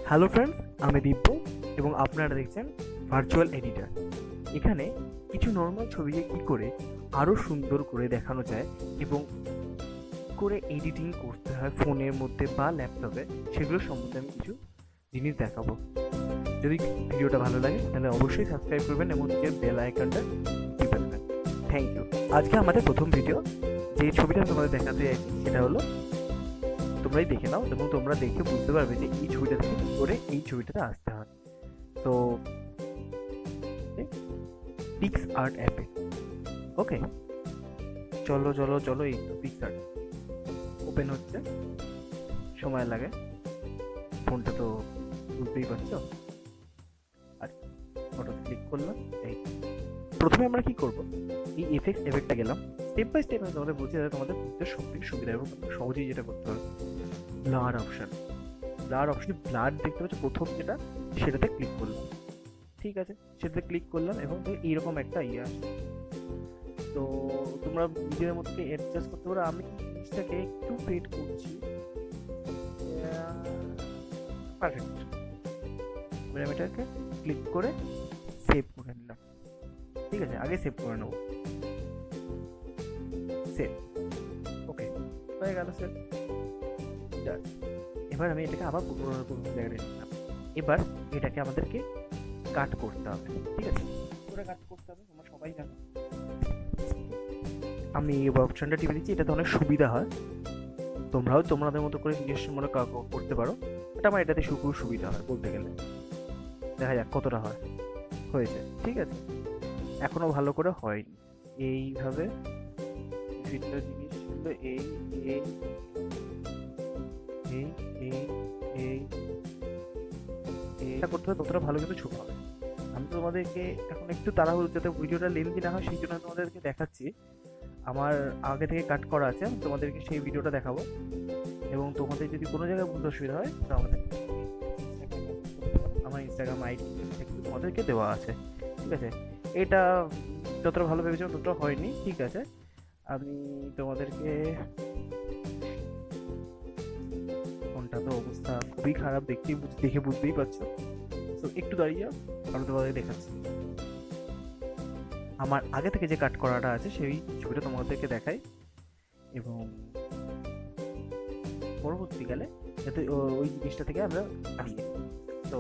Hello friends, আমি দিব্য এবং আপনারা দেখছেন ভার্চুয়াল এডিটর। এখানে কিছু নর্মাল ছবিকে কী করে আরও সুন্দর করে দেখানো যায় এবং করে এডিটিং করতে হয় ফোনের মধ্যে বা ল্যাপটপে, সেগুলো সম্বন্ধে আমি কিছু জিনিস দেখাবো। যদি ভিডিওটা ভালো লাগে তাহলে অবশ্যই সাবস্ক্রাইব করবেন এবং বেল আইকনটা টিপে দেবেন। Thank you. আজকে আমাদের প্রথম ভিডিও, যে ছবিটা আমি তোমাদের দেখাতে চাইছি সেটা হলো, তোমরাই দেখে নাও এবং তোমরা দেখে বুঝতে পারবে যে এই ছবিটা থেকে কী করে এই ছবিটাতে আসতে হয়। তো পিক্সআর্ট অ্যাপে ওকে, চলো চলো চলো, এই তো পিক্সআর্ট ওপেন হচ্ছে, সময় লাগে, ফোনটা তো বুঝতেই পারছো। আচ্ছা, ফটোতে ক্লিক করলাম। এই প্রথমে আমরা কি করব, এই এফেক্টটা গেলাম, স্টেপ বাই স্টেপ আমি তোমাদের বুঝিয়ে দেবো, তোমাদের বুঝতে সব থেকে সুবিধা এবং সহজেই যেটা করতে হবে। ব্লার অপশানে ব্লার দেখতে পাচ্ছ প্রথম যেটা, সেটাতে ক্লিক করলাম। ঠিক আছে, সেটাতে ক্লিক করলাম এবং এইরকম একটা আসে। তো তোমরা নিজের মধ্যে অ্যাডজাস্ট করতে পারো। আমি জিনিসটাকে একটু ফেড করছি, পারফেক্ট। আমি এটাকে ক্লিক করে সেভ করে নিলাম। ঠিক আছে, আগে সেভ করে নেবো। সেভ, ওকে, হয়ে গেল সেভ। এবার আমি এটাকে আবার জায়গায় নিলাম। এবার এটাকে আমাদেরকে কাট করতে হবে। ঠিক আছে, করে কাট করতে হবে, তোমরা সবাই জানো। আমি এই অপশনটা টিপে দিচ্ছি, এটাতে অনেক সুবিধা হয়। তোমরাও তোমাদের মতো করে নিজস্ব মনে করতে পারো, এটা আমার এটাতে খুব সুবিধা হয় বলতে গেলে। দেখা যাক কতটা হয়েছে। ঠিক আছে, এখনো ভালো করে হয়নি। এইভাবে ভিন্ন জিনিসগুলো এই এই এই এই এই এটা করতে হবে, ততটা ভালো কিন্তু ছবি হবে। আমি তোমাদেরকে এখন একটু তাড়াহুড়ো, যাতে ভিডিওটা লেন্থি না হয় সেই জন্য তোমাদেরকে দেখাচ্ছি। আমার আগে থেকে কাট করা আছে, আমি তোমাদেরকে সেই ভিডিওটা দেখাবো। এবং তোমাদের যদি কোনো জায়গায় বুঝতে অসুবিধা হয় তাহলে আমার ইনস্টাগ্রাম আইডি তোমাদেরকে দেওয়া আছে। ঠিক আছে, এটা যতটা ভালো ভেবেছিলাম ততটা হয়নি। ঠিক আছে, আমি তোমাদেরকে, ফোনটা তো অবস্থা খুবই খারাপ, দেখে বুঝতেই পারছো। তো একটু দাঁড়িয়ে যাও, আমি তোমাদের দেখাচ্ছি। আমার আগে থেকে যে কাট করাটা আছে সেই ছবিটা তোমাদেরকে দেখাই, এবং পরবর্তীকালে যাতে ওই জিনিসটা থেকে আমরা আসি। তো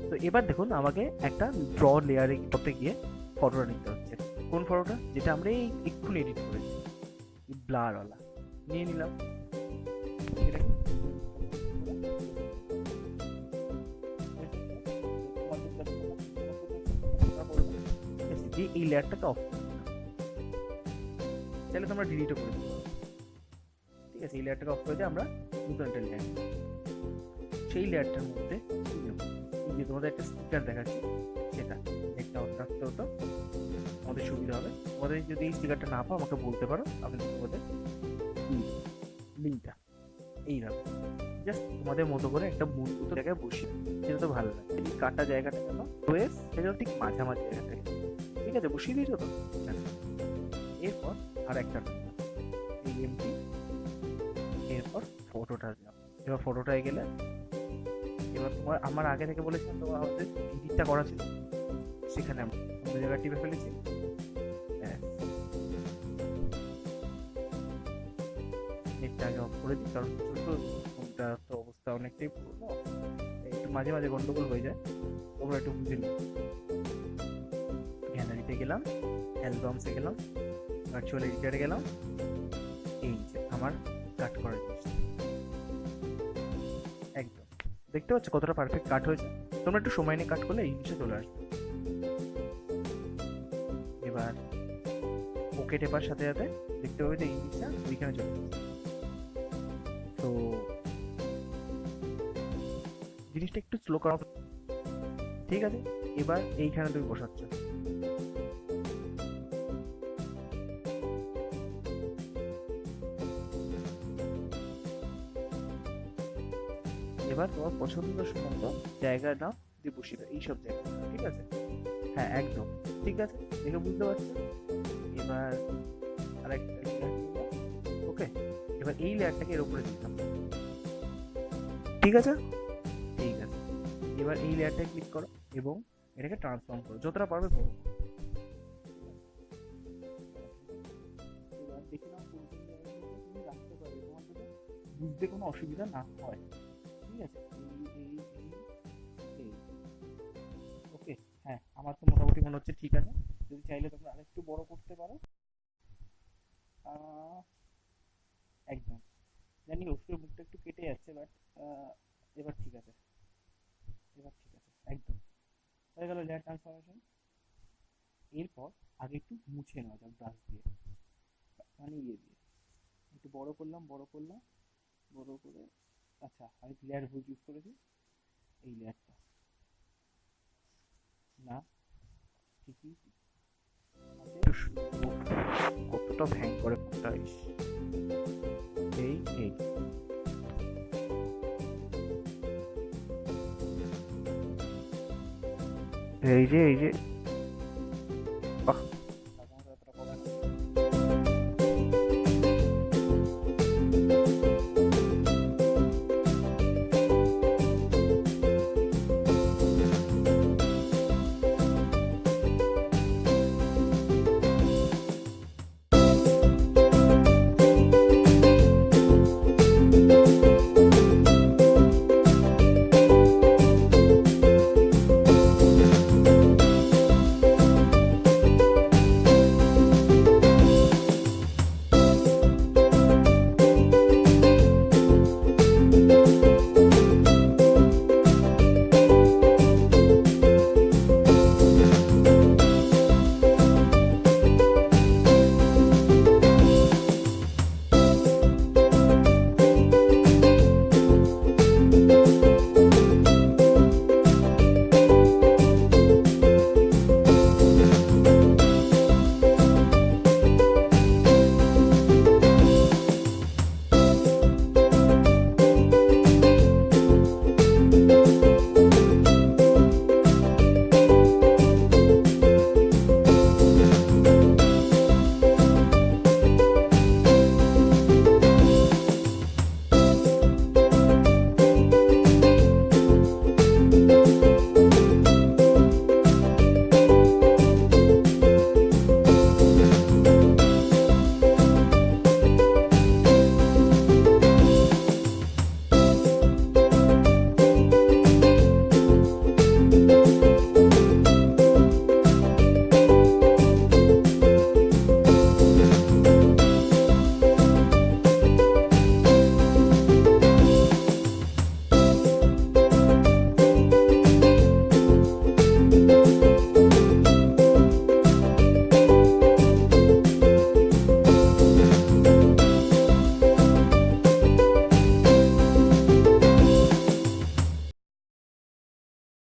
তো এবার দেখুন, আমাকে একটা ড্র লেয়ারে করতে গিয়ে ফটোটা নিতে হচ্ছে। কোন ফটোটা? যেটা আমরা এই এক্ষুনি এডিট করেছি, ব্লারওয়ালা নিয়ে নিলাম। এই লেয়ারটাকে অফ করে দিলাম, চাইলে তোমরা ডিলিটও করে দিতে পারো। ঠিক আছে, এই লেয়ারটাকে অফ করে দিয়ে আমরা নতুন একটা লেয়ার, সেই লেয়ারটার মধ্যে যে তোমাদের একটা স্টিকার দেখাচ্ছি, সেটা একটা অন রাখতে হতো, আমাদের সুবিধা হবে। তোমাদের যদি এই স্টিকারটা না পাও আমাকে বলতে পারো, আমি তোমাদের লিঙ্কটা এইভাবে জাস্ট তোমাদের মতো করে একটা মতো জায়গায় বসি, সেটা তো ভালো লাগে। এই কাটা জায়গাটা কেন রয়েছে, সেটা ঠিক মাঝামাঝি জায়গাটায়। ঠিক আছে, বসিয়ে দিয়েছো তো। এরপর আর একটা এই এমটি, এরপর ফটোটা দিলাম। এবার ফটোটায় গেলে, এবার তোমার আমার আগে থেকে বলেছিলাম তোমার আমাদের এডিটটা করা ছিল, সেখানে আমরা জায়গা টিপে ফেলেছি। নেটটা আগে অফ করে দিই, কারণ ফোনটা তো অবস্থা অনেকটাই পুরনো, একটু মাঝে মাঝে গন্ডগোল হয়ে যায়, তোমরা একটু বুঝে নিও। গ্যালারিতে গেলাম, অ্যালবামসে গেলাম, ভার্চুয়াল এডিটরে গেলাম, এই যে আমার কাট করা জিনিস একদম দেখতে পাচ্ছ কতটা পারফেক্ট কাট হয়েছে। তোমরা একটু সময় নিয়ে কাট করলে এই জিনিসটা চলে আসবে। এবার ওকে টেপার সাথে সাথে দেখতে পাবে যে এই জিনিসটা ওইখানে চলে আসবে। তো জিনিসটা একটু স্লো করা, ঠিক আছে। এবার এইখানে তুমি বসাচ্ছ, এবার তোমার পছন্দ মতো জায়গাটা দিয়ে বসিয়ে দাও, এইসব জায়গা। ঠিক আছে, হ্যাঁ একদম ঠিক আছে, দেখে বুঝতে পারছো। এবার আরেকটা লেয়ার, ওকে। এবার এই লেয়ারটাকে এর উপরে দিলাম। ঠিক আছে, এবার এই লেয়ারটায় ক্লিক করো এবং এটাকে ট্রান্সফর্ম করো, যতটা পারবে করো। এবার দেখে নাও কোন জায়গাগুলো তুমি রাখতে পারবে, তোমার যাতে বুঝতে কোনো অসুবিধা না হয়। ঠিক আছে, এই ওকে। হ্যাঁ, আমার তো মোটামুটি মনে হচ্ছে ঠিক আছে। যদি চাইলে তোমরা আরেকটু বড় করতে পারো। একদম জানি অবশ্যই মুখটা একটু কেটে যাচ্ছে, বাট এবার ঠিক আছে, এবার ঠিক আছে একদম হয়ে গেল লেয়ার ট্রান্সফরমেশন। এরপর আগে একটু মুছে নেওয়া যাক ব্রাশ দিয়ে, মানে ইয়ে দিয়ে একটু বড় করলাম, বড় করলাম, বড় করে। আচ্ছা, আমি লেয়ার ভুল ইউজ করেছি, এই লেয়ারটা না, ঠিকই কতটা ভ্যাং করে ফোনটা। এই এই এই যে